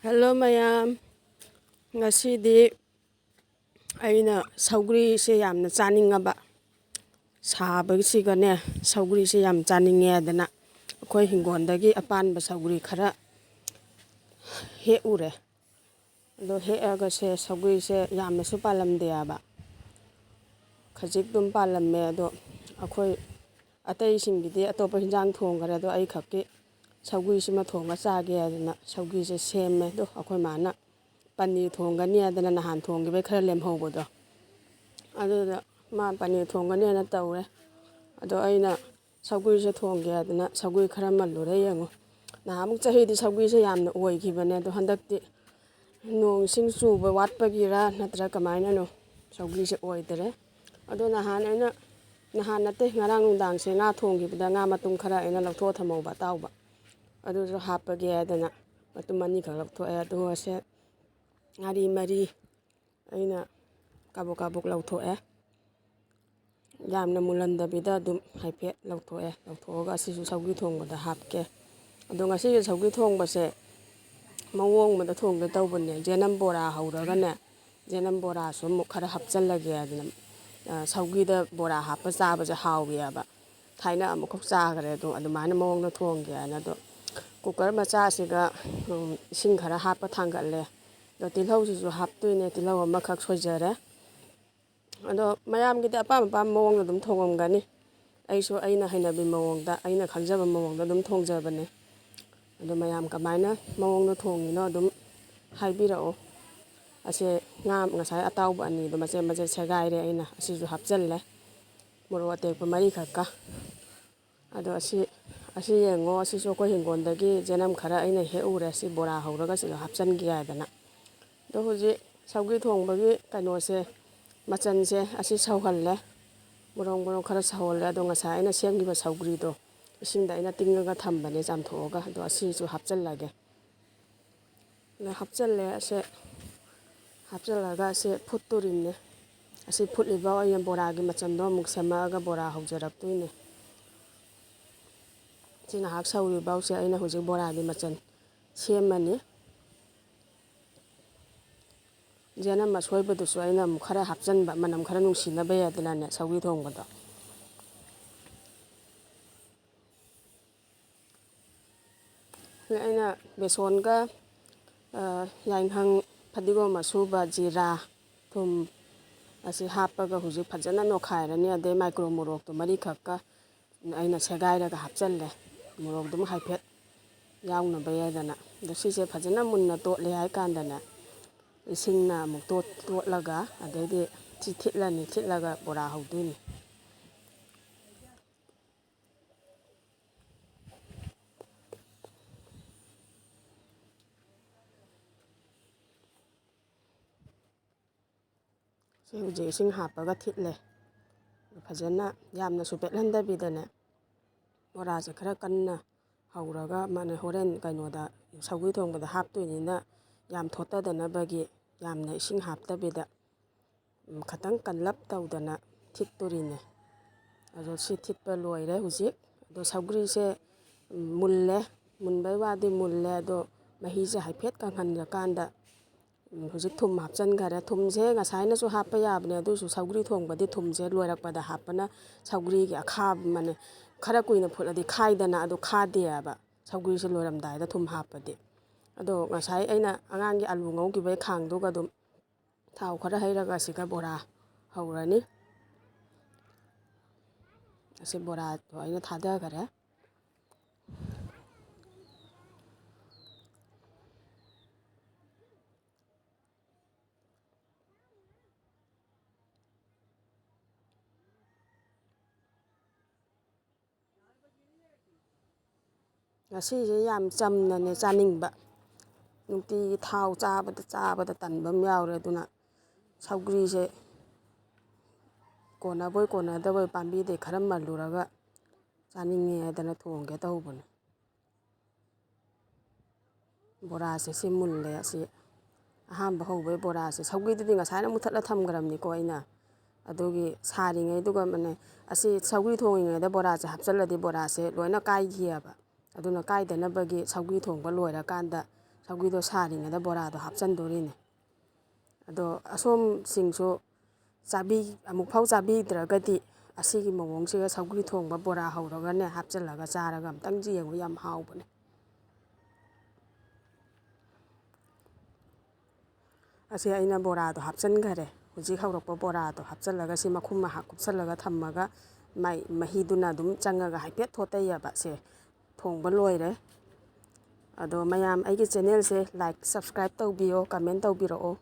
Hello ꯃꯌꯥꯝ, ꯉꯁꯤꯗꯤ ꯑꯩꯅ ꯁꯧꯒ꯭ꯔꯤꯁꯦ ꯌꯥꯝꯅ ꯆꯥꯅꯤꯡꯉꯕ. ꯁꯥꯕꯁꯤꯒꯅꯦ ꯁꯧꯒ꯭ꯔꯤꯁꯦ ꯌꯥꯝ ꯆꯥꯅꯤꯡꯉꯦꯗꯅ ꯑꯩꯈꯣꯏ ꯍꯤꯡꯒꯣꯜꯗꯒꯤ ꯑꯄꯥꯟꯕ ꯁꯧꯒ꯭ꯔꯤ ꯈꯔ ꯍꯦꯛꯎꯔꯦ. ꯑꯗꯣ ꯍꯦꯛꯑꯒꯁꯦ ꯁꯧꯒ꯭ꯔꯤꯁꯦ ꯌꯥꯝꯅꯁꯨ ꯄꯥꯜꯂꯝꯗꯦꯕ. ꯈꯖꯤꯛ ꯑꯗꯨꯝ ꯄꯥꯜꯂꯝꯃꯦ. ꯑꯗꯣ ꯑꯩꯈꯣꯏ ꯑꯇꯩꯁꯤꯡꯒꯤꯗꯤ ꯑꯇꯣꯞꯄ ꯍꯤꯟꯖꯥꯡ ꯊꯣꯡꯈꯔꯦ. ꯑꯗꯣ ꯑꯩ ꯈꯛꯀꯤ ꯁꯧꯒ꯭ꯔꯤꯁꯤꯃ ꯊꯣꯡꯉ ꯆꯥꯒꯦ ꯍꯥꯏꯗꯅ ꯁꯧꯒ꯭ꯔꯤꯁꯦ ꯁꯦꯝꯃꯦ. ꯑꯗꯣ ꯑꯩꯈꯣꯏ ꯃꯥꯅ ꯄꯅꯤꯔ ꯊꯣꯡꯒꯅꯤ ꯍꯥꯏꯗꯅ ꯅꯍꯥꯟ ꯊꯣꯡꯈꯤꯕꯩ ꯈꯔ ꯂꯦꯝꯍꯧꯕꯗꯣ ꯑꯗꯨꯗ ꯃꯥ ꯄꯅꯤꯔ ꯊꯣꯡꯒꯅꯤꯅ ꯇꯧꯔꯦ. ꯑꯗꯣ ꯑꯩꯅ ꯁꯧꯒ꯭ꯔꯤꯁꯦ ꯊꯣꯡꯒꯦ ꯍꯥꯏꯗꯅ ꯁꯧꯒ꯭ꯔꯤ ꯈꯔ ꯃꯜꯂꯨꯔꯦ. ꯌꯦꯡꯉꯨ, ꯅꯍꯥꯟꯃꯨꯛ ꯆꯍꯤꯗꯤ ꯁꯧꯒ꯭ꯔꯤꯁꯦ ꯌꯥꯝꯅ ꯑꯣꯏꯈꯤꯕꯅꯦ. ꯑꯗꯣ ꯍꯟꯗꯛꯇꯤ ꯅꯣꯡ ꯏꯁꯤꯡ ꯆꯨꯕ ꯋꯥꯠꯄꯒꯤꯔ ꯅꯠꯇ꯭ꯔꯒ ꯀꯃꯥꯏꯅꯅꯣ ꯁꯧꯒ꯭ꯔꯤꯁꯦ ꯑꯣꯏꯗꯔꯦ. ꯑꯗꯣ ꯅꯍꯥꯟ ꯅꯠꯇꯦ, ꯉꯔꯥꯡ ꯅꯨꯡꯗꯥꯡꯁꯦ ꯉꯥ ꯊꯣꯡꯈꯤꯕꯗ ꯉꯥ ꯃꯇꯨꯝ ꯈꯔ ꯑꯩꯅ ꯂꯧꯊꯣꯛꯑ ꯊꯝꯍꯧꯕ ꯑꯇꯥꯎꯕ. ꯑꯗꯨꯁꯨ ꯍꯥꯞꯄꯒꯦ ꯍꯥꯏꯗꯅ ꯃꯇꯨꯝ ꯑꯅꯤꯈꯛ ꯂꯧꯊꯣꯛꯑꯦ. ꯑꯗꯨꯒ ꯉꯥꯔꯤ ꯃꯔꯤ ꯑꯩꯅ ꯀꯥꯕꯣꯛ ꯀꯥꯕꯣꯛ ꯂꯧꯊꯣꯛꯑꯦ. ꯌꯥꯝꯅ ꯃꯨꯜꯍꯟꯗꯕꯤꯗ ꯑꯗꯨꯝ ꯍꯥꯏꯐꯦꯠ ꯂꯧꯊꯣꯛꯑꯦ. ꯂꯧꯊꯣꯛꯑꯒ ꯑꯁꯤꯁꯨ ꯁꯧꯒ꯭ꯔꯤ ꯊꯣꯡꯕꯗ ꯍꯥꯞꯀꯦ. ꯑꯗꯣ ꯉꯁꯤꯒꯤ ꯁꯧꯒ꯭ꯔꯤ ꯊꯣꯡꯕꯁꯦ ꯃꯑꯣꯡ ꯑꯃꯗ ꯊꯣꯡꯒꯦ ꯇꯧꯕꯅꯦ. ꯌꯦꯅꯝ ꯕꯣꯔꯥ ꯍꯧꯔꯒꯅꯦ, ꯌꯦꯅꯝ ꯕꯣꯔꯥꯁꯨ ꯑꯃꯨꯛ ꯈꯔ ꯍꯥꯞꯆꯤꯜꯂꯒꯦ ꯍꯥꯏꯗꯅ. ꯁꯧꯒ꯭ꯔꯤꯗ ꯕꯣꯔꯥ ꯍꯥꯞꯄ ꯆꯥꯕꯁꯦ ꯍꯥꯎꯋꯦꯕ. ꯊꯥꯏꯅ ꯑꯃꯨꯛꯈꯛ ꯆꯥꯈꯔꯦ. ꯑꯗꯣ ꯑꯗꯨꯃꯥꯏꯅ ꯃꯑꯣꯡꯗ ꯊꯣꯡꯒꯦ ꯍꯥꯏꯅ. ꯑꯗꯣ ꯀꯨꯀꯔ ꯃꯆꯥꯁꯤꯒ ꯏꯁꯤꯡ ꯈꯔ ꯍꯥꯞꯄ ꯊꯥꯡꯒꯠꯂꯦ. ꯑꯗꯣ ꯇꯤꯜꯍꯧꯁꯤꯁꯨ ꯍꯥꯞꯇꯣꯏꯅꯦ. ꯇꯤꯜꯍꯧ ꯑꯃꯈꯛ ꯁꯣꯏꯖꯔꯦ. ꯑꯗꯣ ꯃꯌꯥꯝꯒꯤꯗꯤ ꯑꯄꯥꯝ ꯑꯄꯥꯝꯕ ꯃꯑꯣꯡꯗ ꯑꯗꯨꯝ ꯊꯣꯡꯉꯝꯒꯅꯤ. ꯑꯩꯁꯨ ꯑꯩꯅ ꯍꯩꯅꯕꯤ ꯃꯑꯣꯡꯗ, ꯑꯩꯅ ꯈꯪꯖꯕ ꯃꯑꯣꯡꯗ ꯑꯗꯨꯝ ꯊꯣꯡꯖꯕꯅꯦ. ꯑꯗꯣ ꯃꯌꯥꯝ ꯀꯃꯥꯏꯅ ꯃꯑꯣꯡꯗ ꯊꯣꯡꯉꯤꯅꯣ ꯑꯗꯨꯝ ꯍꯥꯏꯕꯤꯔꯛꯑꯣ. ꯉꯥ ꯉꯁꯥꯏ ꯑꯇꯥꯎꯕ ꯑꯅꯤꯗꯣ ꯃꯆꯦꯠ ꯃꯆꯦꯠ ꯁꯦꯒꯥꯏꯔꯦ ꯑꯩꯅ. ꯑꯁꯤꯁꯨ ꯍꯥꯞꯆꯤꯜꯂꯦ, ꯃꯣꯔꯣꯛ ꯑꯇꯦꯛꯄ ꯃꯔꯤꯈꯛꯀ. ꯑꯗꯣ ꯑꯁꯤ ꯌꯦꯡꯉꯣ, ꯑꯁꯤꯁꯨ ꯑꯩꯈꯣꯏ ꯍꯤꯡꯒꯣꯜꯗꯒꯤ ꯌꯦꯅꯝ ꯈꯔ ꯑꯩꯅ ꯍꯦꯛꯎꯔꯦ. ꯁꯤ ꯕꯣꯔꯥ ꯍꯧꯔꯒ ꯁꯤꯗ ꯍꯥꯞꯆꯤꯟꯒꯦ ꯍꯥꯏꯗꯅ. ꯑꯗꯣ ꯍꯧꯖꯤꯛ ꯁꯧꯒ꯭ꯔꯤ ꯊꯣꯡꯕꯒꯤ ꯀꯩꯅꯣꯁꯦ, ꯃꯆꯜꯁꯦ ꯑꯁꯤ ꯁꯧꯍꯜꯂꯦ. ꯃꯣꯔꯣꯡ ꯈꯔ ꯁꯧꯍꯜꯂꯦ. ꯑꯗꯣ ꯉꯁꯥꯏ ꯑꯩꯅ ꯁꯦꯝꯈꯤꯕ ꯁꯧꯒ꯭ꯔꯤꯗꯣ ꯏꯁꯤꯡꯗ ꯑꯩꯅ ꯇꯤꯡꯉꯒ ꯊꯝꯕꯅꯦ, ꯆꯥꯝꯊꯣꯛꯑꯒ. ꯑꯗꯣ ꯑꯁꯤꯁꯨ ꯍꯥꯞꯆꯤꯜꯂꯒꯦ. ꯑꯗꯣ ꯍꯥꯞꯆꯤꯜꯂꯦ. ꯍꯥꯞꯆꯤꯜꯂꯒ ꯐꯨꯠꯇꯣꯔꯤꯅꯦ. ꯑꯁꯤ ꯐꯨꯠꯂꯤꯕ ꯑꯣꯏꯅ ꯕꯣꯔꯥꯒꯤ ꯃꯆꯜꯗꯣ ꯑꯃꯨꯛ ꯁꯦꯝꯃꯛꯑꯒ ꯕꯣꯔꯥ ꯍꯧꯖꯔꯛꯇꯣꯏꯅꯦ. ꯁꯤ ꯉꯥꯏꯍꯥꯛ ꯁꯧꯔꯤꯐꯥꯎꯁꯦ ꯑꯩꯅ ꯍꯧꯖꯤꯛ ꯕꯣꯔꯥꯒꯤ ꯃꯆꯜ ꯁꯦꯝꯃꯅꯤ. ꯌꯦꯅꯝ ꯑꯁꯣꯏꯕꯗꯨꯁꯨ ꯑꯩꯅ ꯑꯃꯨꯛ ꯈꯔ ꯍꯥꯞꯆꯤꯟꯕ, ꯃꯅꯝ ꯈꯔ ꯅꯨꯡꯁꯤꯅꯕ ꯌꯥꯗꯅꯅꯦ ꯁꯧꯒ꯭ꯔꯤ ꯊꯣꯡꯕꯗꯣ. ꯑꯩꯅ ꯕꯦꯁꯣꯟꯒ ꯌꯥꯏꯉꯪ, ꯐꯗꯤꯒꯣꯝ ꯑꯁꯨꯕ, ꯖꯤꯔꯥ, ꯊꯨꯝ ꯑꯁꯤ ꯍꯥꯞꯄꯒ ꯍꯧꯖꯤꯛ ꯐꯖꯅ ꯅꯣꯠꯈꯥꯏꯔꯅꯤ. ꯑꯗꯩ ꯃꯥꯏꯀ꯭ꯔꯣ ꯃꯣꯔꯣꯛꯇꯣ ꯃꯔꯤꯈꯛꯀ ꯑꯩꯅ ꯁꯦꯒꯥꯏꯔꯒ ꯍꯥꯞꯆꯤꯜꯂꯦ, ꯃꯣꯔꯣꯛꯗꯨꯝ ꯍꯥꯏꯐꯦꯠ ꯌꯥꯎꯅꯕ ꯌꯥꯏꯗꯅ. ꯑꯗꯣ ꯁꯤꯁꯦ ꯐꯖꯅ ꯃꯨꯟꯅ ꯇꯣꯠꯂꯦ ꯍꯥꯏ ꯀꯥꯟꯗꯅꯦ, ꯏꯁꯤꯡꯅ ꯑꯃꯨꯛ ꯇꯣꯠꯂꯒ ꯑꯗꯩꯗꯤ ꯁꯤ ꯊꯤꯠꯂꯅꯤ. ꯊꯤꯠꯂꯒ ꯕꯣꯔꯥ ꯍꯧꯗꯣꯏꯅꯤ. ꯁꯤ ꯍꯧꯖꯤꯛ ꯏꯁꯤꯡ ꯍꯥꯞꯄꯒ ꯊꯤꯠꯂꯦ. ꯐꯖꯅ ꯌꯥꯝꯅꯁꯨ ꯄꯦꯠꯍꯟꯗꯕꯤꯗꯅꯦ, ꯕꯣꯔꯥꯁꯦ ꯈꯔ ꯀꯟꯅ ꯍꯧꯔꯒ ꯍꯣꯔꯦꯟ ꯀꯩꯅꯣꯗ ꯁꯧꯒ꯭ꯔꯤ ꯊꯣꯡꯕꯗ ꯍꯥꯞꯇꯣꯏꯅꯤꯅ ꯌꯥꯝ ꯊꯣꯠꯇꯗꯅꯕꯒꯤ ꯌꯥꯝꯅ ꯏꯁꯤꯡ ꯍꯥꯞꯇꯕꯤꯗ ꯈꯤꯇꯪ ꯀꯜꯂꯞ ꯇꯧꯗꯅ ꯊꯤꯠꯇꯣꯔꯤꯅꯦ꯫ ꯑꯗꯣ ꯁꯤ ꯊꯤꯠꯄ ꯂꯣꯏꯔꯦ ꯍꯧꯖꯤꯛ. ꯑꯗꯣ ꯁꯧꯒ꯭ꯔꯤꯁꯦ ꯃꯨꯜꯂꯦ, ꯃꯨꯟꯕꯩ ꯋꯥꯗꯤ ꯃꯨꯜꯂꯦ. ꯑꯗꯣ ꯃꯍꯤꯁꯦ ꯍꯥꯏꯐꯦꯠ ꯀꯪꯍꯟꯈ꯭ꯔꯀꯥꯟꯗ ꯍꯧꯖꯤꯛ ꯊꯨꯝ ꯍꯥꯞꯆꯤꯟꯈꯔꯦ. ꯊꯨꯝꯁꯦ ꯉꯁꯥꯏꯅꯁꯨ ꯍꯥꯞꯄ ꯌꯥꯕꯅꯦ, ꯑꯗꯨꯑꯣꯏꯁꯨ ꯁꯧꯒ꯭ꯔꯤ ꯊꯣꯡꯕꯗꯤ ꯊꯨꯝꯁꯦ ꯂꯣꯏꯔꯛꯄꯗ ꯍꯥꯞꯄꯅ ꯁꯧꯒ꯭ꯔꯤꯒꯤ ꯑꯈꯥꯕ ꯈꯔ ꯀꯨꯏꯅ ꯐꯨꯠꯂꯗꯤ ꯈꯥꯏꯗꯅ, ꯑꯗꯨ ꯈꯥꯗꯦꯕ ꯁꯧꯒ꯭ꯔꯤꯁꯦ ꯂꯣꯏꯔꯝꯗꯥꯏꯗ ꯊꯨꯝ ꯍꯥꯞꯄꯗꯤ. ꯑꯗꯣ ꯉꯁꯥꯏ ꯑꯩꯅ ꯑꯉꯥꯡꯒꯤ ꯑꯥꯂꯨ ꯉꯧꯈꯤꯕꯒꯤ ꯈꯥꯡꯗꯨꯒ ꯑꯗꯨꯝ ꯊꯥꯎ ꯈꯔ ꯍꯩꯔꯒ ꯑꯁꯤꯒ ꯕꯣꯔꯥ ꯍꯧꯔꯅꯤ. ꯑꯁꯤ ꯕꯣꯔꯥꯗꯣ ꯑꯩꯅ ꯊꯥꯗꯈꯔꯦ. ꯉꯁꯤꯁꯦ ꯌꯥꯝ ꯆꯝꯅꯅꯦ ꯆꯥꯅꯤꯡꯕ. ꯅꯨꯡꯇꯤꯒꯤ ꯊꯥꯎ ꯆꯥꯕꯗ ꯇꯟꯕ ꯑꯃ ꯌꯥꯎꯔꯦ. ꯑꯗꯨꯅ ꯁꯧꯒ꯭ꯔꯤꯁꯦ ꯀꯣꯟꯅꯕꯣꯏ ꯀꯣꯟꯅꯗꯕꯣꯏ ꯄꯥꯝꯕꯤꯗꯩ ꯈꯔ ꯃꯜꯂꯨꯔꯒ ꯆꯥꯅꯤꯡꯉꯦ ꯍꯥꯏꯗꯅ ꯊꯣꯡꯒꯦ ꯇꯧꯕꯅꯦ. ꯕꯣꯔꯥꯁꯦ ꯁꯤ ꯃꯨꯜꯂꯦ. ꯑꯁꯤ ꯑꯍꯥꯟꯕ ꯍꯧꯕꯩ ꯕꯣꯔꯥꯁꯦ, ꯁꯧꯒ꯭ꯔꯤꯗꯨꯗꯤ ꯉꯁꯥꯏꯅ ꯃꯨꯊꯠꯂ ꯊꯝꯈ꯭ꯔꯕꯅꯤꯀꯣ ꯑꯩꯅ. ꯑꯗꯨꯒꯤ ꯁꯥꯔꯤꯉꯩꯗꯨꯒ ꯑꯁꯤ ꯁꯧꯒ꯭ꯔꯤ ꯊꯣꯡꯉꯤꯉꯩꯗ ꯕꯣꯔꯥꯁꯦ ꯍꯥꯞꯆꯤꯜꯂꯗꯤ ꯕꯣꯔꯥꯁꯦ ꯂꯣꯏꯅ ꯀꯥꯏꯈꯤꯑꯕ. ꯑꯗꯨꯅ ꯀꯥꯏꯗꯅꯕꯒꯤ ꯁꯧꯒ꯭ꯔꯤ ꯊꯣꯡꯕ ꯂꯣꯏꯔꯀꯥꯟꯗ ꯁꯧꯒ꯭ꯔꯤꯗꯣ ꯁꯥꯔꯤꯉꯩꯗ ꯕꯣꯔꯥꯗꯣ ꯍꯥꯞꯆꯟꯗꯣꯔꯤꯅꯦ ꯑꯗꯣ ꯑꯁꯣꯝꯁꯤꯡꯁꯨ ꯑꯃꯨꯛꯐꯥꯎ ꯆꯥꯕꯤꯗ꯭ꯔꯒꯗꯤ ꯑꯁꯤꯒꯤ ꯃꯑꯣꯡꯁꯤꯒ ꯁꯧꯒ꯭ꯔꯤ ꯊꯣꯡꯕ ꯕꯣꯔꯥ ꯍꯧꯔꯒꯅꯦ ꯍꯥꯞꯆꯤꯜꯂꯒ ꯆꯥꯔꯒ ꯑꯝꯇꯪ ꯌꯦꯡꯉꯨ ꯌꯥꯝ ꯍꯥꯎꯕꯅꯦ ꯑꯁꯤ ꯑꯩꯅ ꯕꯣꯔꯥꯗꯣ ꯍꯥꯞꯆꯤꯟꯈꯔꯦ ꯍꯧꯖꯤꯛ ꯍꯧꯔꯛꯄ ꯕꯣꯔꯥꯗꯣ ꯍꯥꯞꯆꯤꯜꯂꯒ ꯁꯤ ꯃꯈꯨꯝ ꯃꯍꯥꯛ ꯀꯨꯞꯁꯜꯂꯒ ꯊꯝꯃꯒ ꯃꯍꯤꯗꯨꯅ ꯑꯗꯨꯝ ꯆꯪꯉꯒ ꯍꯥꯏꯐꯦꯠ ꯊꯣꯠꯇꯩꯑꯕ ꯁꯦ ꯊꯣꯡꯕ ꯂꯣꯏꯔꯦ ꯑꯗꯣ ꯃꯌꯥꯝ ꯑꯩꯒꯤ ꯆꯦꯅꯦꯜꯁꯦ ꯂꯥꯏꯛ ꯁꯕꯁꯀ꯭ꯔꯥꯏꯕ ꯇꯧꯕꯤꯌꯣ ꯀꯃꯦꯟ ꯇꯧꯕꯤꯔꯛꯑꯣ